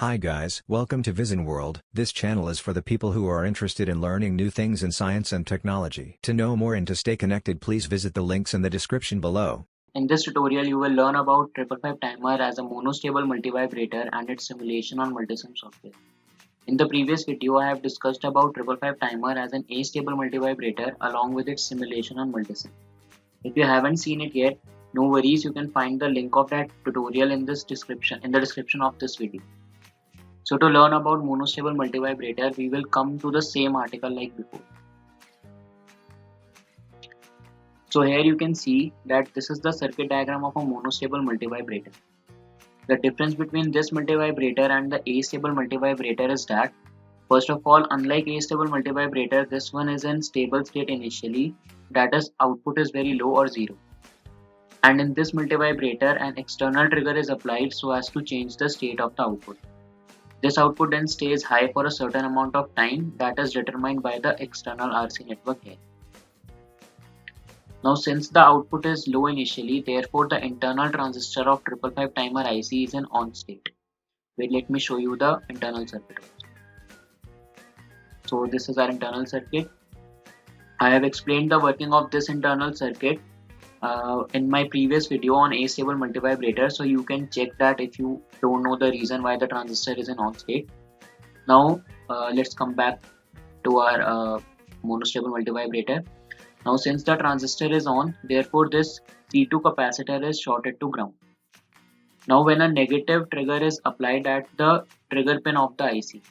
Hi guys, welcome to Vision World. This channel is for the people who are interested in learning new things in science and technology. To know more and to stay connected, please visit the links in the description below. In this tutorial, you will learn about 555 timer as a monostable multivibrator and its simulation on Multisim software. In the previous video, I have discussed about 555 timer as an astable multivibrator along with its simulation on Multisim. If you haven't seen it yet, no worries, you can find the link of that tutorial in the description of this video. So to learn about monostable multivibrator, we will come to the same article like before. So here you can see that this is the circuit diagram of a monostable multivibrator. The difference between this multivibrator and the astable multivibrator is that, first of all, unlike astable multivibrator, this one is in stable state initially, that is output is very low or zero. And in this multivibrator, an external trigger is applied so as to change the state of the output. This output then stays high for a certain amount of time that is determined by the external RC network here. Now since the output is low initially, therefore the internal transistor of 555 timer IC is in on state. Wait, let me show you the internal circuit. So this is our internal circuit. I have explained the working of this internal circuit in my previous video on astable multivibrator, so you can check that if you don't know the reason why the transistor is in on state. Now let's come back to our monostable multivibrator. Now since the transistor is on, therefore this C2 capacitor is shorted to ground. Now when a negative trigger is applied at the trigger pin of the IC,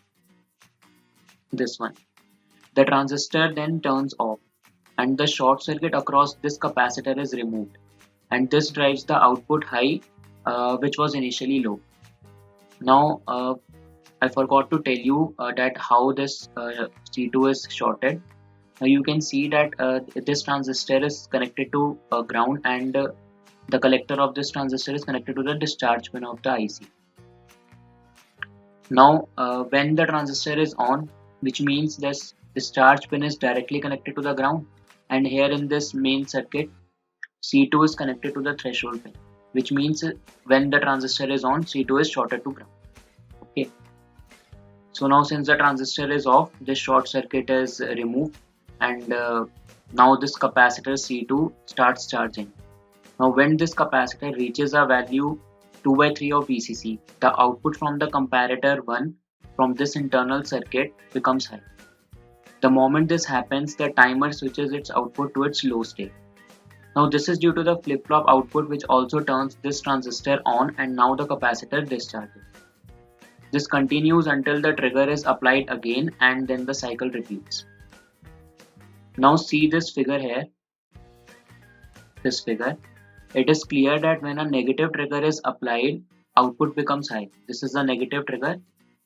this one, the transistor then turns off and the short circuit across this capacitor is removed, and this drives the output high which was initially low. Now I forgot to tell you that how this C2 is shorted. Now you can see that this transistor is connected to ground, and the collector of this transistor is connected to the discharge pin of the IC. Now when the transistor is on, which means this discharge pin is directly connected to the ground, and here in this main circuit C2 is connected to the threshold pin, which means when the transistor is on, C2 is shorted to ground. Okay, so now since the transistor is off, this short circuit is removed, and now this capacitor C2 starts charging. Now when this capacitor reaches a value 2/3 of VCC, the output from the comparator 1 from this internal circuit becomes high. The moment this happens, the timer switches its output to its low state. Now this is due to the flip-flop output, which also turns this transistor on, and now the capacitor discharges. This continues until the trigger is applied again, and then the cycle repeats. Now see this figure here, this figure. It is clear that when a negative trigger is applied, output becomes high. This is the negative trigger,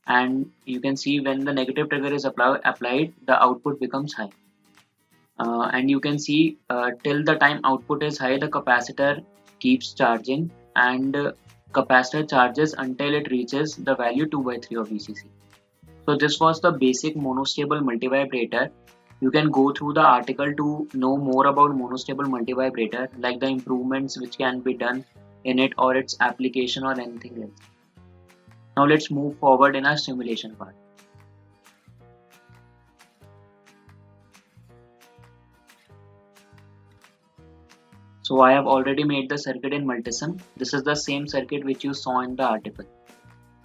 and you can see when the negative trigger is applied, the output becomes high. And you can see till the time output is high, the capacitor keeps charging, and capacitor charges until it reaches the value 2/3 of VCC. So this was the basic monostable multivibrator. You can go through the article to know more about monostable multivibrator, like the improvements which can be done in it or its application or anything else. Now let's move forward in our simulation part. So I have already made the circuit in Multisim. This is the same circuit which you saw in the article.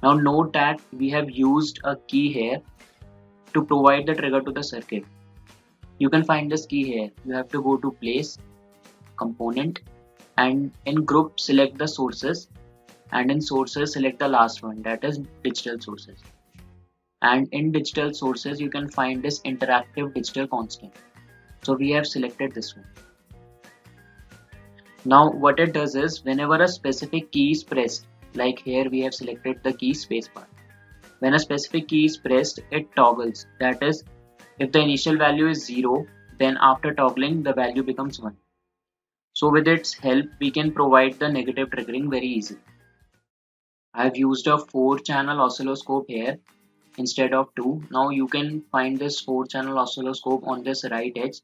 Now note that we have used a key here to provide the trigger to the circuit. You can find this key here. You have to go to place, component, and in group select the sources, and in sources select the last one, that is digital sources. And in digital sources you can find this interactive digital constant. So we have selected this one. Now what it does is, whenever a specific key is pressed, like here we have selected the key spacebar. When a specific key is pressed, it toggles. That is, if the initial value is 0, then after toggling the value becomes 1. So with its help we can provide the negative triggering very easily. I have used a 4-channel oscilloscope here instead of 2. Now you can find this 4-channel oscilloscope on this right edge.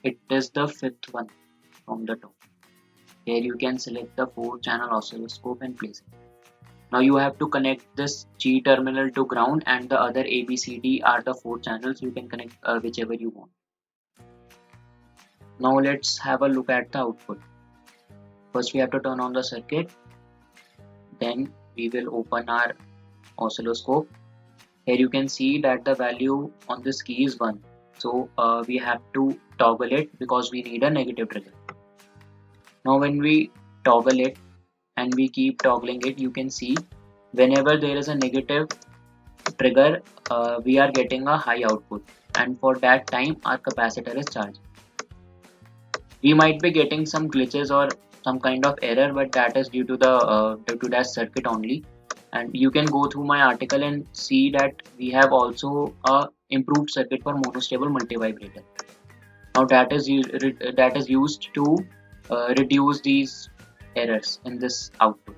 It is the 5th one from the top. Here you can select the 4-channel oscilloscope and place it. Now you have to connect this G terminal to ground, and the other A, B, C, D are the 4 channels. You can connect whichever you want. Now let's have a look at the output. First we have to turn on the circuit. Then we will open our oscilloscope. Here you can see that the value on this key is 1. So we have to toggle it because we need a negative trigger. Now when we toggle it and we keep toggling it, you can see whenever there is a negative trigger, we are getting a high output, and for that time our capacitor is charged. We might be getting some glitches or some kind of error, but that is due to that circuit only. And you can go through my article and see that we have also a improved circuit for monostable multivibrator. Now that is used to reduce these errors in this output.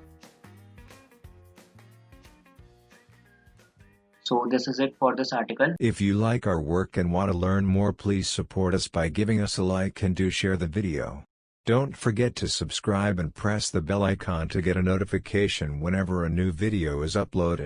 So this is it for this article. If you like our work and want to learn more, please support us by giving us a like and do share the video. Don't forget to subscribe and press the bell icon to get a notification whenever a new video is uploaded.